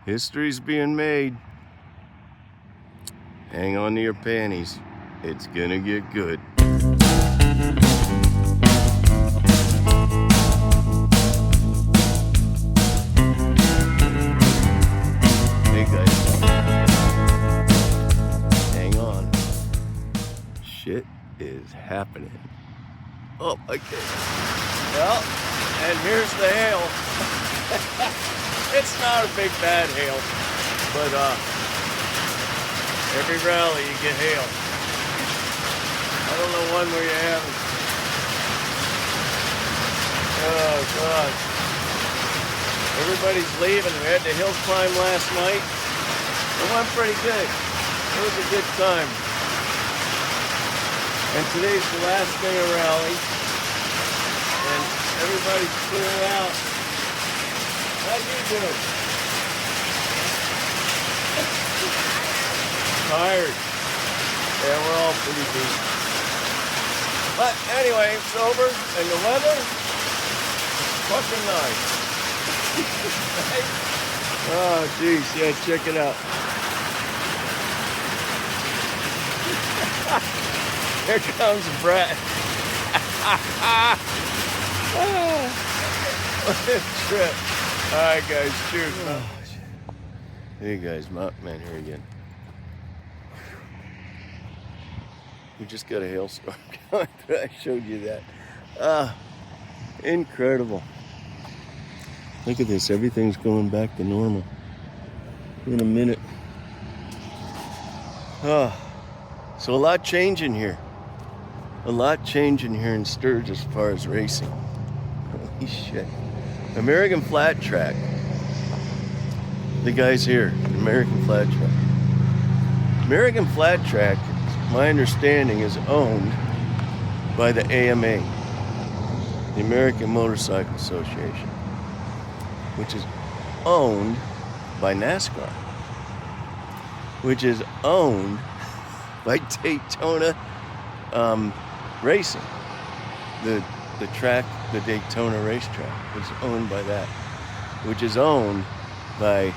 History's being made. Hang on to your panties. It's gonna get good. Hey guys. Hang on. Shit is happening. Oh, okay. Well, and here's the hail. It's not a big bad hail, but every rally you get hail. I don't know one where you haven't. Oh God. Everybody's leaving. We had the hill climb last night. It went pretty good. It was a good time. And today's the last day of rally. And everybody's clearing out. How you doing? Tired. Yeah, we're all pretty beat. But anyway, it's over, and the weather is fucking nice. Right? Oh, geez, yeah, check it out. Here comes Brett. What a trip. All right, guys, cheers. Hey, guys, Mountain Man here again. We just got a hailstorm going through. I showed you that. Incredible. Look at this. Everything's going back to normal in a minute. So a lot changing here. A lot changing here in Sturgis as far as racing. Holy shit. American Flat Track. The guys here, American Flat Track. American Flat Track, my understanding, is owned by the AMA, the American Motorcycle Association, which is owned by NASCAR, which is owned by Daytona Racing. The track, the Daytona racetrack, is owned by that, which is owned by,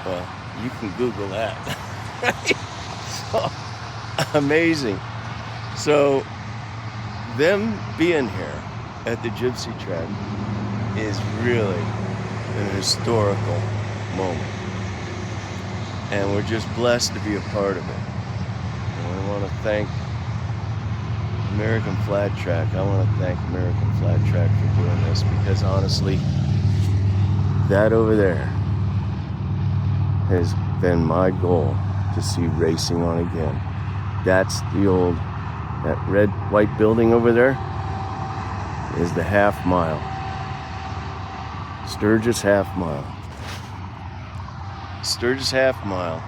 well, you can Google that. So, amazing. So, them being here at the Gypsy track is really an historical moment. And we're just blessed to be a part of it. And we want to thank American Flat Track. I want to thank American Flat Track for doing this, because honestly, that over there has been my goal, to see racing on again. That's that red, white building over there is the half mile. Sturgis half mile. Sturgis half mile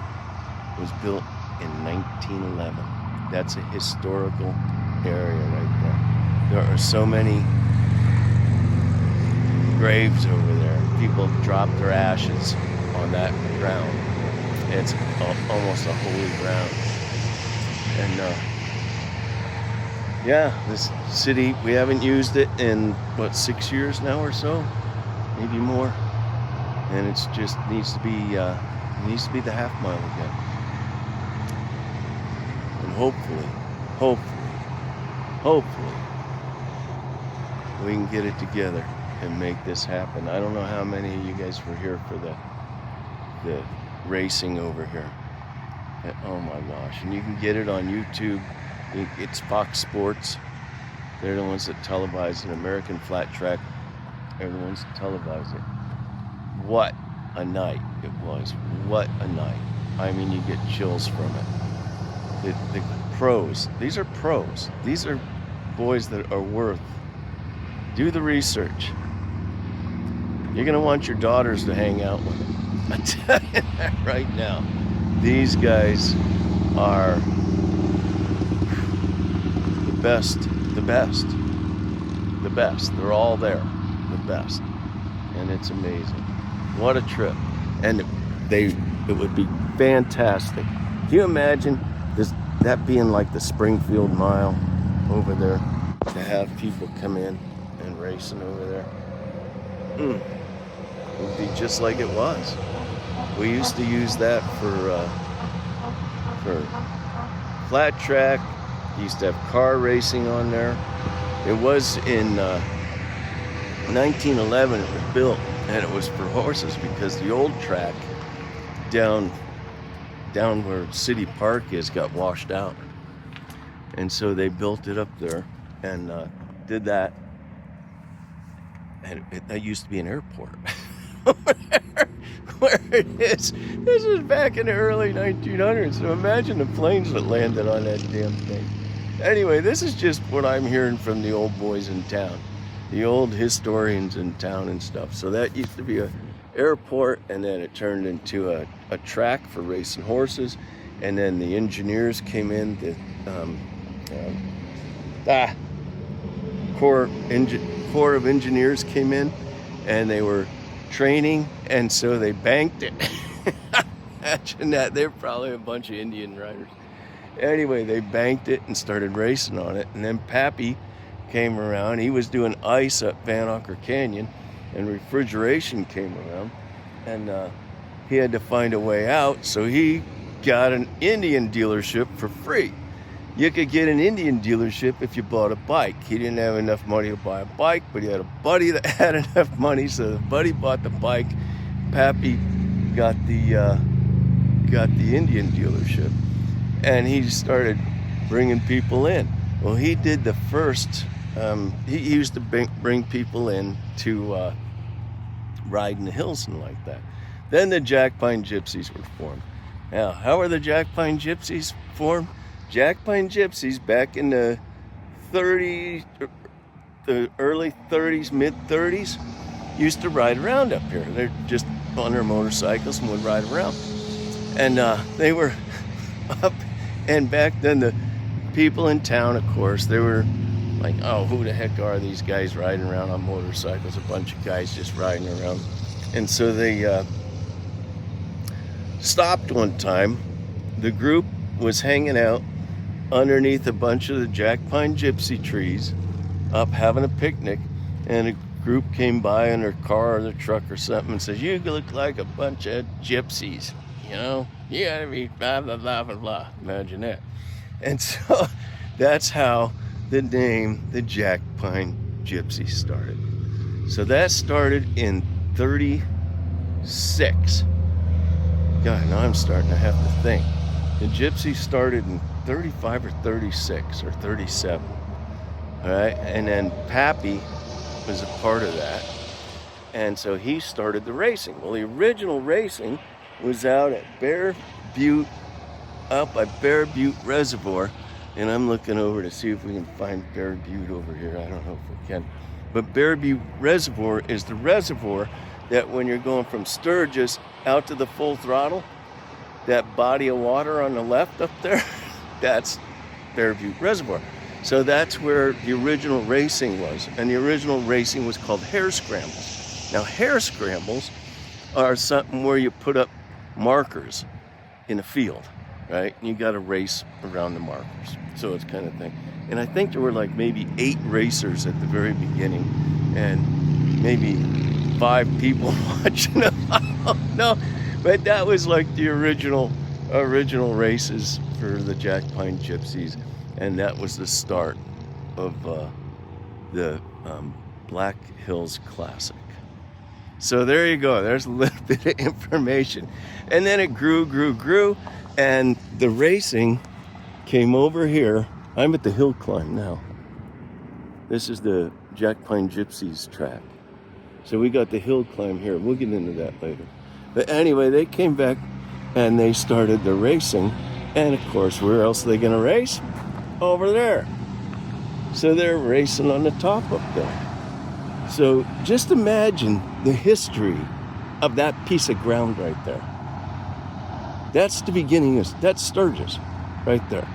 was built in 1911. That's a historical area right there. There are so many graves over there. People drop their ashes on that ground. It's almost a holy ground. And yeah, this city, we haven't used it in 6 years now or so, maybe more. And it's just needs to be the half mile again. And hopefully, we can get it together and make this happen. I don't know how many of you guys were here for the racing over here. And, oh my gosh. And you can get it on YouTube. It's Fox Sports. They're the ones that televise it. American Flat Track. They're the ones that televise it. What a night it was. What a night. I mean, you get chills from it. The pros. These are pros. These are boys that are worth. Do the research. You're going to want your daughters to hang out with them. I tell you that right now. These guys are the best. They're all there. The best. And it's amazing. What a trip. And it would be fantastic. Can you imagine that being like the Springfield Mile over there, to have people come in and racing over there? It would be just like it was. We used to use that for flat track. Used to have car racing on there. It was in 1911 it was built, and it was for horses because the old track down where City Park is got washed out. And so they built it up there and did that. And that used to be an airport. Where it is. This was back in the early 1900s. So imagine the planes that landed on that damn thing. Anyway, this is just what I'm hearing from the old boys in town. The old historians in town and stuff. So that used to be an airport, and then it turned into a track for racing horses. And then the engineers came in, the Corps of Engineers came in, and they were training, and so they banked it. Imagine that. They're probably a bunch of Indian riders. Anyway, they banked it and started racing on it, and then Pappy came around. He was doing ice up Van Auker Canyon, and refrigeration came around, and he had to find a way out, so he got an Indian dealership for free. You could get an Indian dealership if you bought a bike. He didn't have enough money to buy a bike, but he had a buddy that had enough money, so the buddy bought the bike. Pappy got the Indian dealership, and he started bringing people in. Well, he did the first. He used to bring people in to ride in the hills and like that. Then the Jack Pine Gypsies were formed. Now, how are the Jack Pine Gypsies formed? Jack Pine Gypsies back in the 30s, the early 30s, mid 30s, used to ride around up here. They're just on their motorcycles and would ride around. And they were up, and back then the people in town, of course, they were like, oh, who the heck are these guys riding around on motorcycles? A bunch of guys just riding around. And so they stopped one time. The group was hanging out underneath a bunch of the Jack Pine Gypsy trees, up having a picnic, and a group came by in their car or their truck or something and says, you look like a bunch of gypsies, you know? You gotta be blah, blah, blah, blah, blah. Imagine that. And so that's how the name, the Jack Pine Gypsy, started. So that started in 36. God, now I'm starting to have to think. The Gypsy started in 35 or 36 or 37. All right, and then Pappy was a part of that. And so he started the racing. Well, the original racing was out at Bear Butte, up by Bear Butte Reservoir. And I'm looking over to see if we can find Bear Butte over here. I don't know if we can. But Bear Butte Reservoir is the reservoir that when you're going from Sturgis out to the Full Throttle, that body of water on the left up there, that's Bear Butte Reservoir. So that's where the original racing was. And the original racing was called hare scrambles. Now, hare scrambles are something where you put up markers in a field, right? And you got to race around the markers. So it's kind of thing. And I think there were like maybe 8 racers at the very beginning, and maybe 5 people watching them. I don't know. But that was like the original races for the Jack Pine Gypsies, and that was the start of the Black Hills Classic. So there you go. There's a little bit of information. And then it grew, and the racing came over here. I'm at the hill climb now. This is the Jack Pine Gypsies track. So we got the hill climb here. We'll get into that later. But anyway, they came back and they started the racing. And of course, where else are they going to race? Over there. So they're racing on the top up there. So just imagine the history of that piece of ground right there. That's the beginning that's Sturgis right there.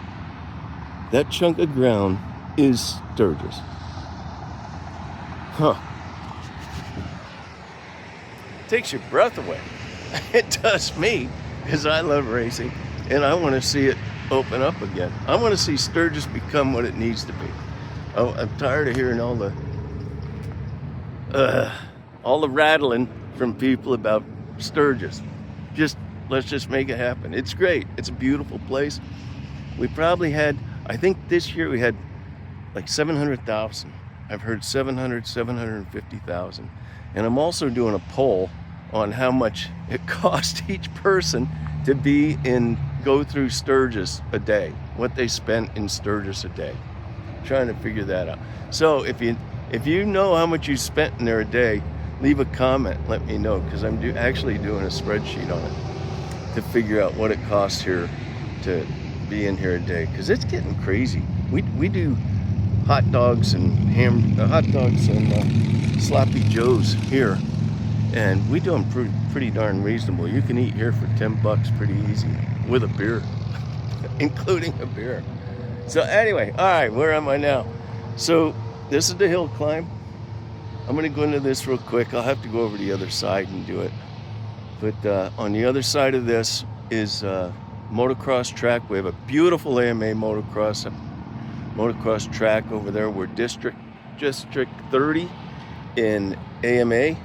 That chunk of ground is Sturgis. Huh. Takes your breath away. It does me, because I love racing, and I want to see it open up again. I want to see Sturgis become what it needs to be. Oh, I'm tired of hearing all the rattling from people about Sturgis. Let's just make it happen. It's great. It's a beautiful place. We probably had, I think this year we had like 700,000. I've heard 750,000. And I'm also doing a poll on how much it cost each person to go through Sturgis a day, what they spent in Sturgis a day. Trying to figure that out. So if you know how much you spent in there a day, leave a comment, let me know, because I'm actually doing a spreadsheet on it to figure out what it costs here to be in here a day, because it's getting crazy. We do hot dogs and sloppy joes here, and we do them pretty darn reasonable. You can eat here for $10 pretty easy with a beer, including a beer. So anyway, all right, where am I now? So this is the hill climb. I'm gonna go into this real quick. I'll have to go over the other side and do it. But on the other side of this is motocross track. We have a beautiful AMA motocross track over there. We're District 30 in AMA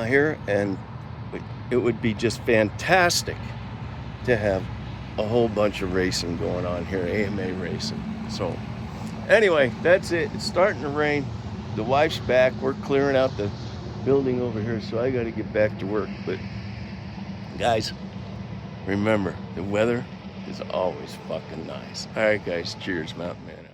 here, and it would be just fantastic to have a whole bunch of racing going on here, AMA racing. So anyway, that's it. It's starting to rain. The wife's back. We're clearing out the building over here, so I got to get back to work. But guys, remember, the weather is always fucking nice. All right, guys. Cheers, Mountain Man.